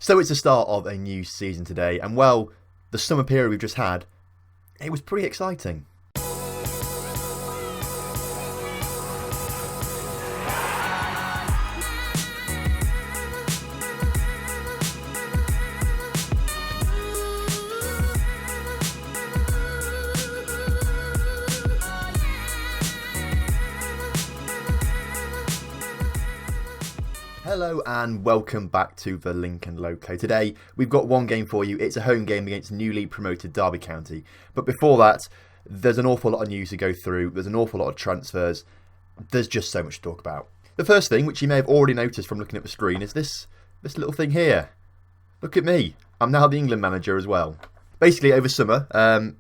So it's the start of a new season today, and well, the summer period we've just had, it was pretty exciting. Hello and welcome back to the Lincoln Loco. Today we've got one game for you. It's a home game against newly promoted Derby County. But before that, there's an awful lot of news to go through. There's an awful lot of transfers. There's just so much to talk about. The first thing, which you may have already noticed from looking at the screen, is this little thing here. Look at me. I'm now the England manager as well. Basically, over summer,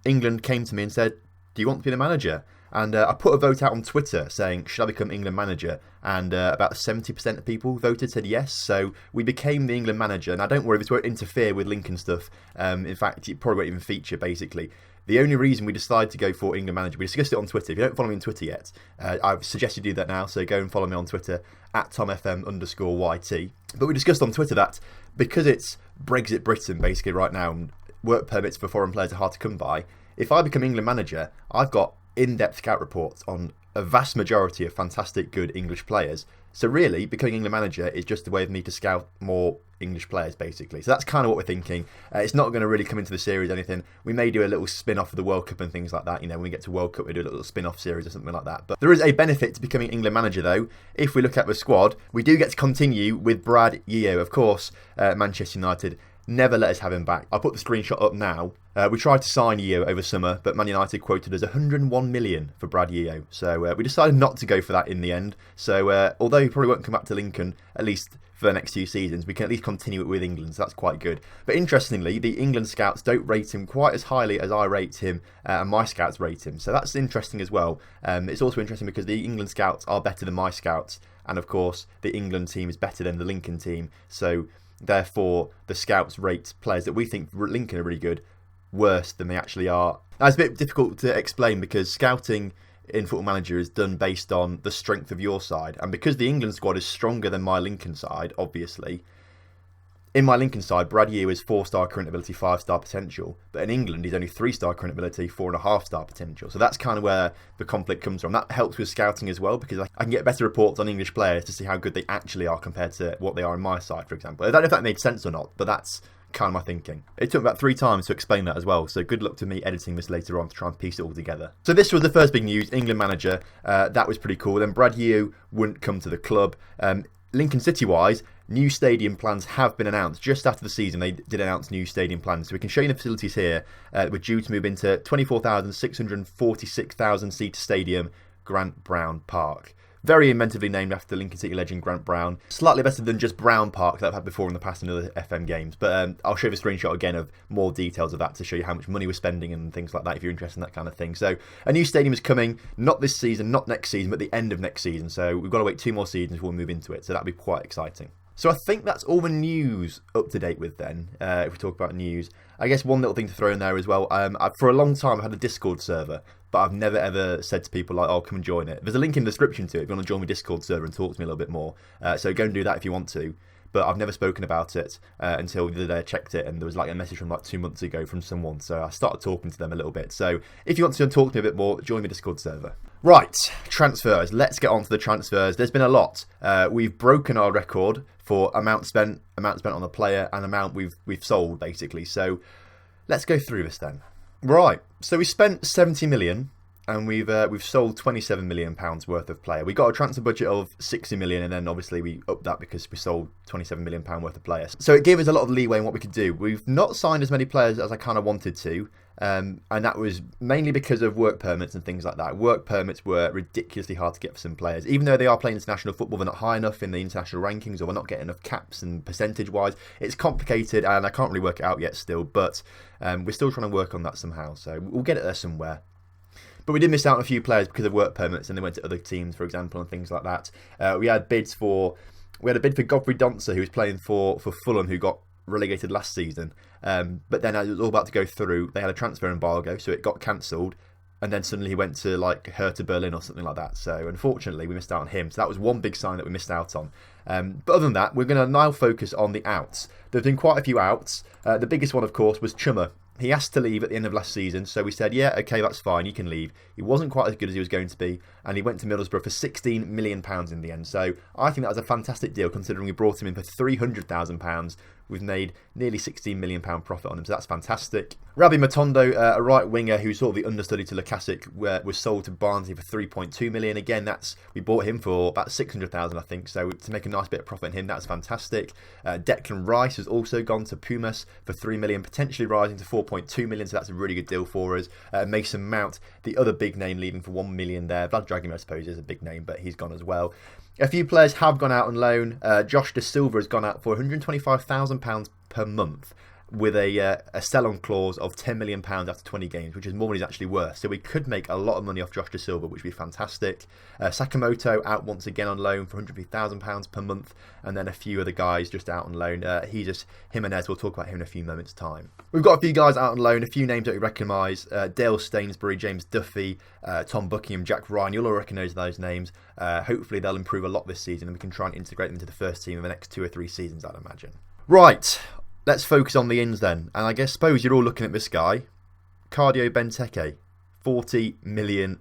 England came to me and said, do you want to be the manager? And I put a vote out on Twitter saying, should I become England manager? And about 70% of people voted, said yes. So we became the England manager. Now, don't worry, this won't interfere with Lincoln stuff. In fact, it probably won't even feature, basically. The only reason we decided to go for England manager, we discussed it on Twitter. If you don't follow me on Twitter yet, I suggest you do that now. So go and follow me on Twitter at TomFM_YT. But we discussed on Twitter that because it's Brexit Britain, basically, right now, and work permits for foreign players are hard to come by, if I become England manager, I've got in-depth scout reports on a vast majority of fantastic, good English players. So really, becoming England manager is just a way of me to scout more English players, basically. So that's kind of what we're thinking. It's not going to really come into the series or anything. We may do a little spin-off of the World Cup and things like that. You know, when we get to World Cup, we do a little spin-off series or something like that. But there is a benefit to becoming England manager, though. If we look at the squad, we do get to continue with Brad Yeo. Of course, Manchester United never let us have him back. I'll put the screenshot up now. We tried to sign Yeo over summer, but Man United quoted us 101 million for Brad Yeo. So we decided not to go for that in the end. So although he probably won't come back to Lincoln, at least for the next few seasons, we can at least continue it with England. So that's quite good. But interestingly, the England scouts don't rate him quite as highly as I rate him and my scouts rate him. So that's interesting as well. It's also interesting because the England scouts are better than my scouts. And of course, the England team is better than the Lincoln team. So therefore, the scouts rate players that we think Lincoln are really good worse than they actually are. Now, it's a bit difficult to explain because scouting in Football Manager is done based on the strength of your side. And because the England squad is stronger than my Lincoln side, obviously, in my Lincoln side, Brad Yeo is 4-star current ability, 5-star potential. But in England, he's only 3-star current ability, 4.5-star potential. So that's kind of where the conflict comes from. That helps with scouting as well because I can get better reports on English players to see how good they actually are compared to what they are in my side, for example. I don't know if that made sense or not, but that's kind of my thinking. It took about 3 times to explain that as well, so good luck to me editing this later on to try and piece it all together. So this was the first big news, England manager. That was pretty cool. Then Brad Yeo wouldn't come to the club. Lincoln City-wise, new stadium plans have been announced. Just after the season, they did announce new stadium plans. So we can show you the facilities here. We're due to move into 24,646,000-seater stadium, Grant Brown Park. Very inventively named after Lincoln City legend Grant Brown. Slightly better than just Brown Park that I've had before in the past in other FM games. But I'll show you a screenshot again of more details of that to show you how much money we're spending and things like that if you're interested in that kind of thing. So a new stadium is coming, not this season, not next season, but the end of next season. So we've got to wait 2 more seasons before we move into it. So that'll be quite exciting. So I think that's all the news up to date with then, if we talk about news. I guess one little thing to throw in there as well. For a long time, I've had a Discord server, but I've never ever said to people like, oh, come and join it. There's a link in the description to it if you want to join my Discord server and talk to me a little bit more. So go and do that if you want to. But I've never spoken about it until the other day I checked it, and there was like a message from like 2 months ago from someone. So I started talking to them a little bit. So if you want to talk to me a bit more, join my Discord server. Right, transfers. Let's get on to the transfers. There's been a lot. We've broken our record for amount spent on the player, and amount we've sold basically. So let's go through this then. Right, so we spent 70 million. And we've sold £27 million worth of player. We got a transfer budget of 60 million, and then obviously we upped that because we sold £27 million worth of players. So it gave us a lot of leeway in what we could do. We've not signed as many players as I kind of wanted to, and that was mainly because of work permits and things like that. Work permits were ridiculously hard to get for some players, even though they are playing international football. They're not high enough in the international rankings, or we're not getting enough caps and percentage-wise. It's complicated, and I can't really work it out yet still. But we're still trying to work on that somehow. So we'll get it there somewhere. But we did miss out on a few players because of work permits, and they went to other teams, for example, and things like that. We had a bid for Godfrey Donser, who was playing for Fulham, who got relegated last season. But then as it was all about to go through, they had a transfer embargo, so it got cancelled. and then suddenly he went to like Hertha Berlin or something like that. So unfortunately we missed out on him. So that was one big sign that we missed out on. But other than that, we're going to now focus on the outs. There's been quite a few outs. The biggest one, of course, was Chummer. He asked to leave at the end of last season, so we said, yeah, okay, that's fine, you can leave. He wasn't quite as good as he was going to be, and he went to Middlesbrough for £16 million in the end. So I think that was a fantastic deal, considering we brought him in for £300,000. We've made nearly £16 million profit on him, so that's fantastic. Rabbi Matondo, a right winger who's sort of the understudy to Lukasic, was sold to Barnsley for £3.2 million. Again, we bought him for about £600,000, I think, so to make a nice bit of profit on him, that's fantastic. Declan Rice has also gone to Pumas for £3 million, potentially rising to £4.2 million, so that's a really good deal for us. Mason Mount, the other big name, leaving for £1 million there. Vlad Dragomir, I suppose, is a big name, but he's gone as well. A few players have gone out on loan. Josh De Silva has gone out for £125,000 per month, with a sell-on clause of £10 million after 20 games, which is more than he's actually worth. So we could make a lot of money off Josh De Silva, which would be fantastic. Sakamoto out once again on loan for £150,000 per month, and then a few other guys just out on loan. Jimenez, we'll talk about him in a few moments' time. We've got a few guys out on loan, a few names that we recognise. Dale Stainsbury, James Duffy, Tom Buckingham, Jack Ryan. You'll all recognise those names. Hopefully they'll improve a lot this season, and we can try and integrate them into the first team in the next 2 or 3 seasons, I'd imagine. Right. Let's focus on the ins then. And I suppose you're all looking at this guy. Cardio Benteke. £40 million.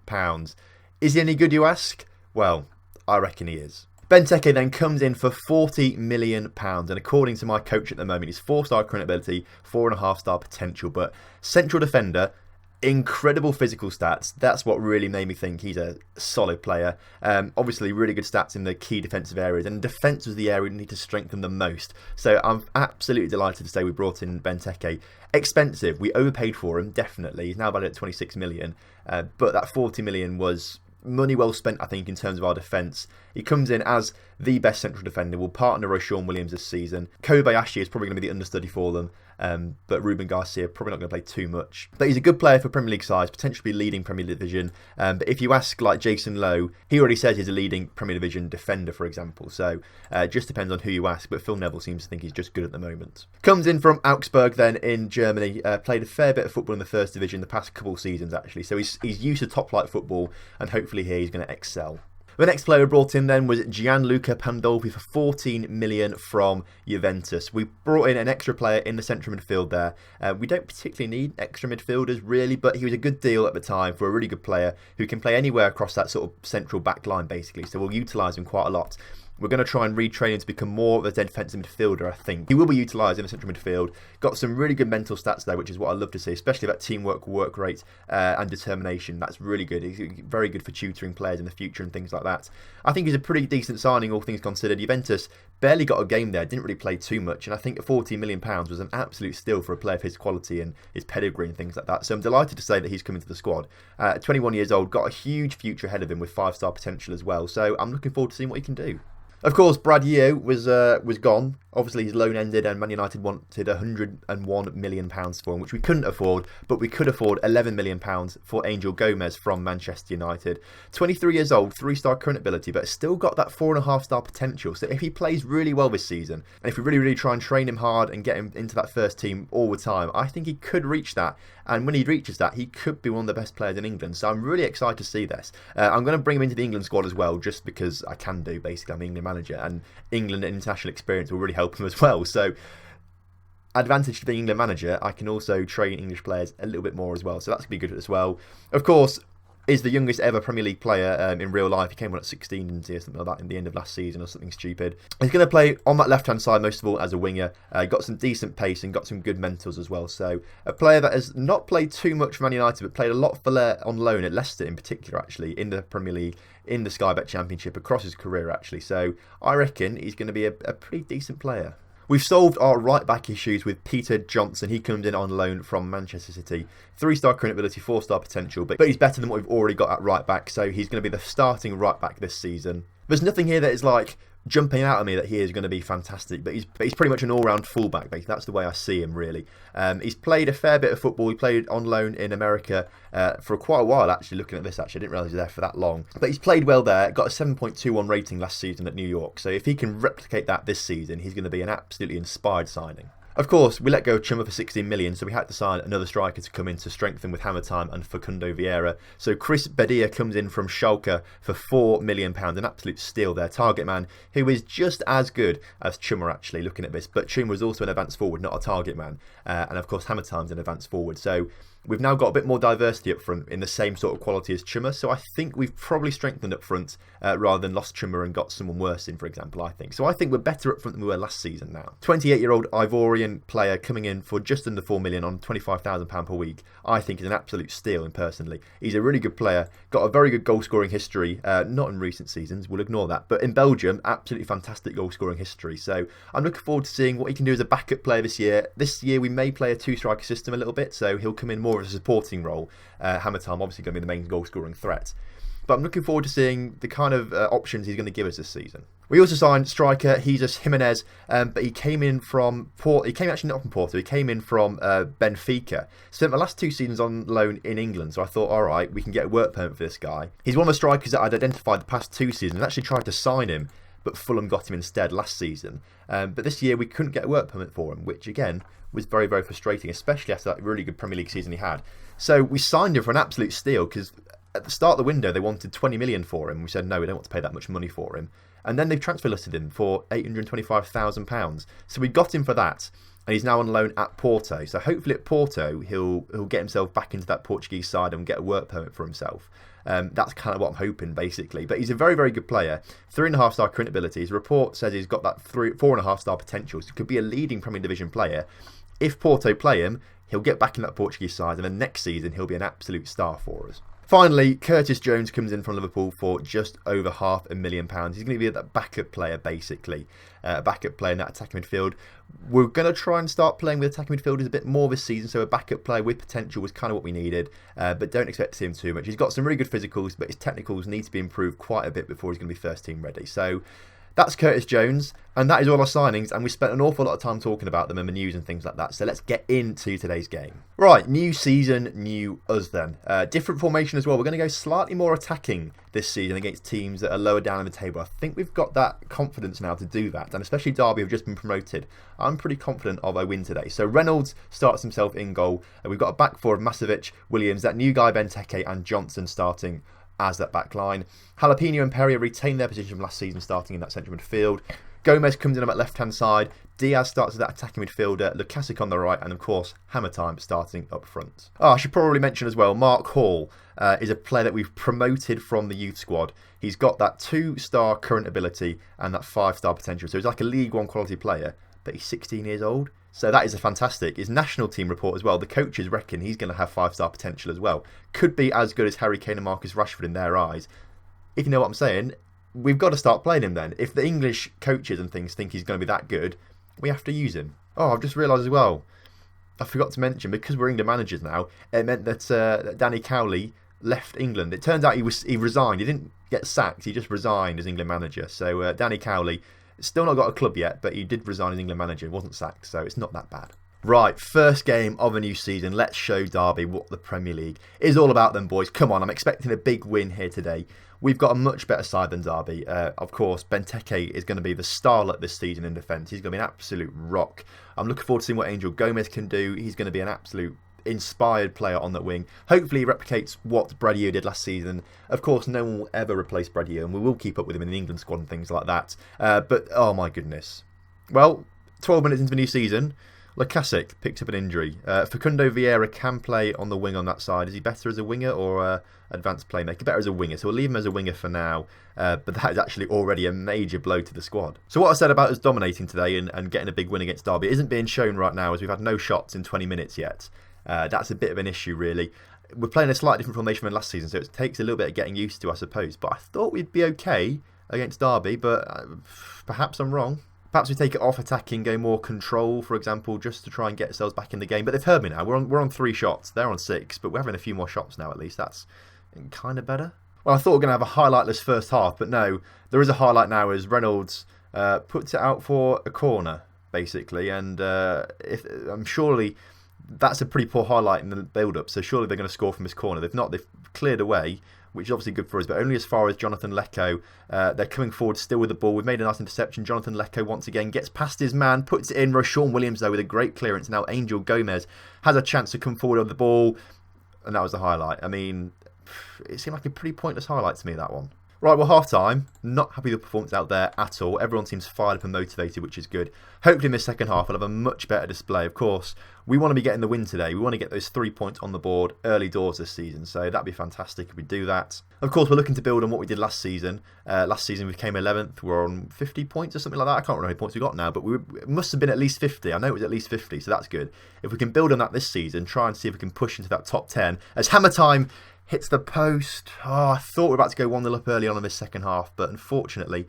Is he any good, you ask? Well, I reckon he is. Benteke then comes in for £40 million. And according to my coach at the moment, he's 4-star current ability, 4.5-star potential. But central defender, incredible physical stats. That's what really made me think he's a solid player. Obviously really good stats in the key defensive areas, and defence was the area we need to strengthen the most. So I'm absolutely delighted to say we brought in Benteke. Expensive, we overpaid for him, definitely. He's now valued at 26 million, but that 40 million was money well spent, I think, in terms of our defence. He comes in as the best central defender. We'll partner with Sean Williams this season. Kobayashi is probably going to be the understudy for them, but Ruben Garcia probably not going to play too much. But he's a good player for Premier League size, potentially leading Premier Division. But if you ask like Jason Lowe, he already says he's a leading Premier Division defender, for example. So it just depends on who you ask. But Phil Neville seems to think he's just good at the moment. Comes in from Augsburg then in Germany. Played a fair bit of football in the first division the past couple of seasons actually. So he's used to top flight football, and hopefully here he's going to excel. The next player we brought in then was Gianluca Pandolfi for 14 million from Juventus. We brought in an extra player in the central midfield there. We don't particularly need extra midfielders really, but he was a good deal at the time for a really good player who can play anywhere across that sort of central back line basically. So we'll utilise him quite a lot. We're going to try and retrain him to become more of a defensive midfielder, I think. He will be utilised in the central midfield. Got some really good mental stats there, which is what I love to see, especially that teamwork, work rate and determination. That's really good. He's very good for tutoring players in the future and things like that. I think he's a pretty decent signing, all things considered. Juventus barely got a game there, didn't really play too much, and I think £14 million was an absolute steal for a player of his quality and his pedigree and things like that. So I'm delighted to say that he's coming to the squad. 21 years old, got a huge future ahead of him with 5-star potential as well. So I'm looking forward to seeing what he can do. Of course, Brad Yeo was gone. Obviously, his loan ended and Man United wanted £101 million for him, which we couldn't afford, but we could afford £11 million for Angel Gomez from Manchester United. 23 years old, 3-star current ability, but still got that 4.5-star potential. So if he plays really well this season, and if we really, really try and train him hard and get him into that first team all the time, I think he could reach that. And when he reaches that, he could be one of the best players in England. So I'm really excited to see this. I'm going to bring him into the England squad as well, just because I can do, basically. I'm England manager, and England international experience will really help him as well. So advantage to being England manager, I can also train English players a little bit more as well. So that's going to be good as well. Of course, is the youngest ever Premier League player in real life. He came on at 16, didn't he, or something like that in the end of last season or something stupid. He's going to play on that left-hand side most of all as a winger. Got some decent pace and got some good mentals as well. So a player that has not played too much for Man United, but played a lot on loan at Leicester in particular, actually, in the Premier League, in the Sky Bet Championship, across his career, actually. So I reckon he's going to be a pretty decent player. We've solved our right-back issues with Peter Johnson. He comes in on loan from Manchester City. 3-star current ability, 4-star potential, but he's better than what we've already got at right-back, so he's going to be the starting right-back this season. There's nothing here that is like jumping out at me that he is going to be fantastic, but he's pretty much an all-round fullback. That's the way I see him, really. He's played a fair bit of football. He played on loan in America for quite a while, actually, looking at this, actually. I didn't realise he was there for that long. But he's played well there, got a 7.21 rating last season at New York. So if he can replicate that this season, he's going to be an absolutely inspired signing. Of course, we let go of Chummer for 16 million, so we had to sign another striker to come in to strengthen with Hammer Time and Facundo Vieira. So Chris Badia comes in from Schalke for £4 million, an absolute steal there. Target man, who is just as good as Chummer actually, looking at this. But Chummer was also an advanced forward, not a target man. And of course, Hammer Time's an advanced forward. So we've now got a bit more diversity up front in the same sort of quality as Chummer. So I think we've probably strengthened up front rather than lost Chummer and got someone worse in, for example, I think. So I think we're better up front than we were last season now. 28-year-old Ivorian player coming in for just under £4 million on £25,000 per week, I think is an absolute steal. And personally, he's a really good player, got a very good goal scoring history, not in recent seasons, we'll ignore that, but in Belgium, absolutely fantastic goal scoring history. So I'm looking forward to seeing what he can do as a backup player this year. This year we may play a two-striker system a little bit, so he'll come in more of a supporting role. Hammer Time obviously going to be the main goal scoring threat. But I'm looking forward to seeing the kind of options he's going to give us this season. We also signed striker Jesus Jimenez, but he came in from Porto. He came actually not from Porto. He came in from Benfica. Spent the last 2 seasons on loan in England, so I thought, all right, we can get a work permit for this guy. He's one of the strikers that I'd identified the past 2 seasons and actually tried to sign him, but Fulham got him instead last season. But this year we couldn't get a work permit for him, which again was very, very frustrating, especially after that really good Premier League season he had. So we signed him for an absolute steal because at the start of the window they wanted 20 million for him. We said no, we don't want to pay that much money for him. And then they've transfer listed him for £825,000. So we got him for that, and he's now on loan at Porto. So hopefully at Porto he'll get himself back into that Portuguese side and get a work permit for himself. That's kind of what I'm hoping, basically. But he's a very, very good player. 3.5-star current ability. His report says he's got that 4.5-star potential. So he could be a leading Premier Division player. If Porto play him, he'll get back in that Portuguese side, and then next season he'll be an absolute star for us. Finally, Curtis Jones comes in from Liverpool for just over £500,000. He's going to be that backup player, basically. A backup player in that attacking midfield. We're going to try and start playing with attacking midfielders a bit more this season, so a backup player with potential was kind of what we needed, but don't expect to see him too much. He's got some really good physicals, but his technicals need to be improved quite a bit before he's going to be first team ready. So that's Curtis Jones, and that is all our signings, and we spent an awful lot of time talking about them in the news and things like that, so let's get into today's game. Right, new season, new us then. Different formation as well. We're going to go slightly more attacking this season against teams that are lower down in the table. I think we've got that confidence now to do that, and especially Derby have just been promoted. I'm pretty confident of a win today. So Reynolds starts himself in goal, and we've got a back four of Masovic, Williams, that new guy Benteke, and Johnson starting as that back line. Jalapeno and Perry retain their position from last season, starting in that central midfield. Gomez comes in on that left-hand side. Diaz starts as that attacking midfielder. Lukasic on the right, and of course, Hammer Time starting up front. I should probably mention as well, Mark Hall is a player that we've promoted from the youth squad. He's got that 2-star current ability and that 5-star potential. So he's like a League One quality player, but he's 16 years old. So that is a fantastic. His national team report as well, the coaches reckon he's going to have 5-star potential as well. Could be as good as Harry Kane and Marcus Rashford in their eyes. If you know what I'm saying, we've got to start playing him then. If the English coaches and things think he's going to be that good, we have to use him. I've just realised as well, I forgot to mention, because we're England managers now, it meant that Danny Cowley left England. It turns out he resigned. He didn't get sacked, he just resigned as England manager. So Danny Cowley, still not got a club yet, but he did resign as England manager. He wasn't sacked, so it's not that bad. Right, first game of a new season. Let's show Derby what the Premier League is all about then, boys. Come on, I'm expecting a big win here today. We've got a much better side than Derby. Of course, Benteke is going to be the starlet this season in defence. He's going to be an absolute rock. I'm looking forward to seeing what Angel Gomez can do. He's going to be an absolute inspired player on that wing. Hopefully he replicates what Bradio did last season. Of course, no one will ever replace Bradio, and we will keep up with him in the England squad and things like that. But, oh my goodness. Well, 12 minutes into the new season, Lukasic picked up an injury. Facundo Vieira can play on the wing on that side. Is he better as a winger or advanced playmaker? Better as a winger, so we'll leave him as a winger for now. But that is actually already a major blow to the squad. So what I said about us dominating today and getting a big win against Derby isn't being shown right now, as we've had no shots in 20 minutes yet. That's a bit of an issue, really. We're playing a slightly different formation than last season, so it takes a little bit of getting used to, I suppose. But I thought we'd be okay against Derby, but perhaps I'm wrong. Perhaps we take it off attacking, go more control, for example, just to try and get ourselves back in the game. But they've heard me now. We're on 3 shots. They're on 6, but we're having a few more shots now at least. That's kind of better. Well, I thought we were going to have a highlightless first half, but no. There is a highlight now as Reynolds puts it out for a corner, basically. And surely that's a pretty poor highlight in the build-up, so surely they're going to score from this corner. They've not. They've cleared away. which is obviously good for us, but only as far as Jonathan Loco. They're coming forward still with the ball. We've made a nice interception. Jonathan Loco once again gets past his man, puts it in. Rashawn Williams, though, with a great clearance. Now Angel Gomez has a chance to come forward on the ball, and that was the highlight. I mean, it seemed like a pretty pointless highlight to me, that one. Right, well, half-time, not happy with the performance out there at all. Everyone seems fired up and motivated, which is good. Hopefully in the second half, we'll have a much better display. Of course, we want to be getting the win today. We want to get those 3 points on the board early doors this season, so that'd be fantastic if we do that. Of course, we're looking to build on what we did last season. Last season, we came 11th. We're on 50 points or something like that. I can't remember how many points we got now, but it must have been at least 50. I know it was at least 50, so that's good. If we can build on that this season, try and see if we can push into that top 10. As Hammer Time hits the post. Oh, I thought we were about to go 1-0 up early on in this second half, but unfortunately,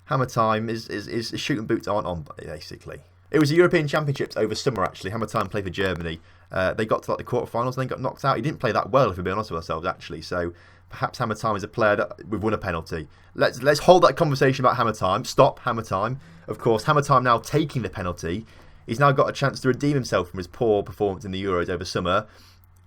Hammer Time is shooting boots aren't on, basically. It was the European Championships over summer, actually. Hammer Time played for Germany. They got to like the quarterfinals and then got knocked out. He didn't play that well, if we're being honest with ourselves, actually. So perhaps Hammer Time is a player that we've won a penalty. Let's hold that conversation about Hammer Time. Stop Hammer Time. Of course, Hammer Time now taking the penalty. He's now got a chance to redeem himself from his poor performance in the Euros over summer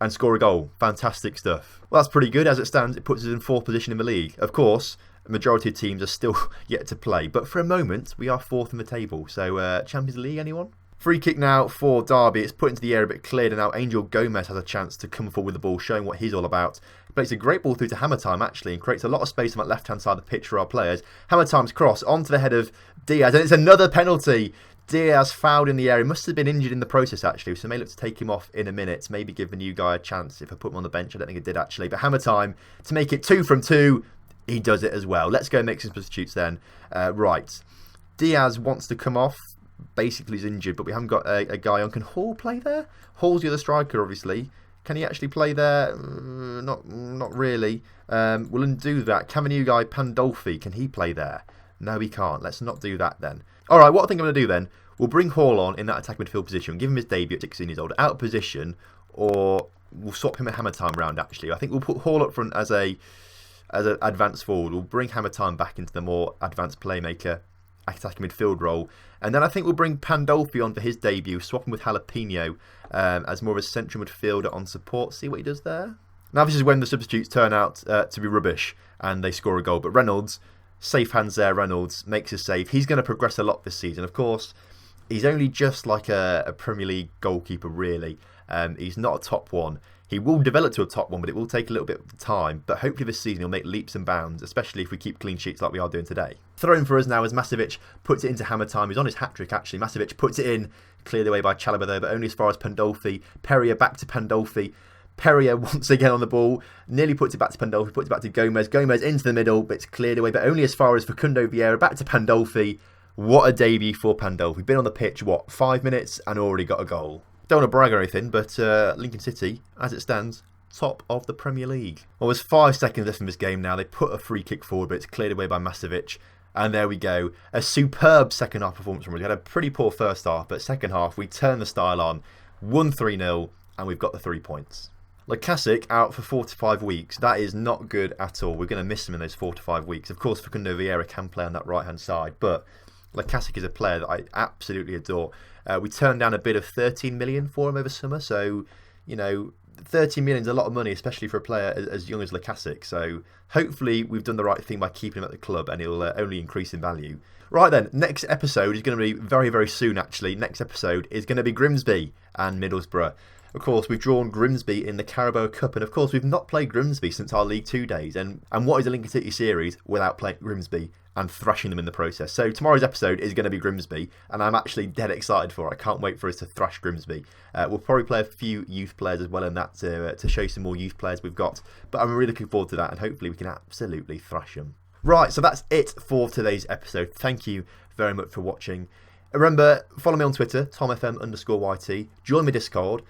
and score a goal. Fantastic stuff. Well, that's pretty good. As it stands, it puts us in 4th position in the league. Of course, a majority of teams are still yet to play, but for a moment, we are 4th in the table. So, Champions League, anyone? Free kick now for Derby. It's put into the air a bit cleared, and now Angel Gomez has a chance to come forward with the ball, showing what he's all about. He plays a great ball through to Hammer Time, actually, and creates a lot of space on that left-hand side of the pitch for our players. Hammer Time's cross onto the head of Diaz, and it's another penalty. Diaz fouled in the air. He must have been injured in the process, actually, so may look to take him off in a minute. Maybe give the new guy a chance if I put him on the bench. I don't think it did, actually. But Hammer Time, to make it 2 from 2, he does it as well. Let's go and make some substitutes then. Right. Diaz wants to come off. Basically, he's injured, but we haven't got a guy on. Can Hall play there? Hall's the other striker, obviously. Can he actually play there? Not really. We'll undo that. Can the new guy, Pandolfi, can he play there? No, he can't. Let's not do that then. Alright, what I think I'm going to do then, we'll bring Hall on in that attack midfield position, give him his debut at 16 years old, out of position, or we'll swap him at Hammer Time round, actually. I think we'll put Hall up front as an advanced forward. We'll bring Hammer Time back into the more advanced playmaker, attacking midfield role. And then I think we'll bring Pandolfi on for his debut, swap him with Jalapeno as more of a central midfielder on support. See what he does there? Now, this is when the substitutes turn out to be rubbish and they score a goal. But Reynolds, safe hands there, Reynolds makes his save. He's going to progress a lot this season. Of course, he's only just like a Premier League goalkeeper, really. He's not a top one. He will develop to a top one, but it will take a little bit of time. But hopefully this season he'll make leaps and bounds, especially if we keep clean sheets like we are doing today. Throw in for us now as Marseillaise puts it into Hammer Time. He's on his hat-trick, actually. Marseillaise puts it in, cleared away by Chalobah though, but only as far as Pandolfi. Perrier back to Pandolfi. Perrier once again on the ball, nearly puts it back to Pandolfi, puts it back to Gomez. Gomez into the middle, but it's cleared away, but only as far as Facundo Vieira, back to Pandolfi. What a debut for Pandolfi. Been on the pitch, 5 minutes and already got a goal. Don't want to brag or anything, but Lincoln City, as it stands, top of the Premier League. Well, there's 5 seconds left in this game now. They put a free kick forward, but it's cleared away by Marseillaise. And there we go. A superb second half performance from us. We had a pretty poor first half, but second half we turned the style on, won 3-0, and we've got the 3 points. Lacasic out for 4 to 5 weeks. That is not good at all. We're going to miss him in those 4 to 5 weeks. Of course, Facundo Vieira can play on that right-hand side, but Lacasic is a player that I absolutely adore. We turned down a bid of 13 million for him over summer, so, 13 million is a lot of money, especially for a player as young as Lacasic. So hopefully we've done the right thing by keeping him at the club, and he'll only increase in value. Right then, next episode is going to be very, very soon, actually. Next episode is going to be Grimsby and Middlesbrough. Of course, we've drawn Grimsby in the Carabao Cup, and of course, we've not played Grimsby since our League 2 days. And what is a Lincoln City series without playing Grimsby and thrashing them in the process? So tomorrow's episode is going to be Grimsby, and I'm actually dead excited for it. I can't wait for us to thrash Grimsby. We'll probably play a few youth players as well in that to show some more youth players we've got. But I'm really looking forward to that, and hopefully we can absolutely thrash them. Right, so that's it for today's episode. Thank you very much for watching. Remember, follow me on Twitter, TomFM_YT, join my Discord,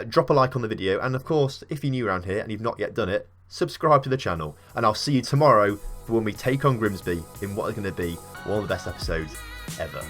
drop a like on the video, and of course, if you're new around here and you've not yet done it, subscribe to the channel, and I'll see you tomorrow for when we take on Grimsby in what is going to be one of the best episodes ever.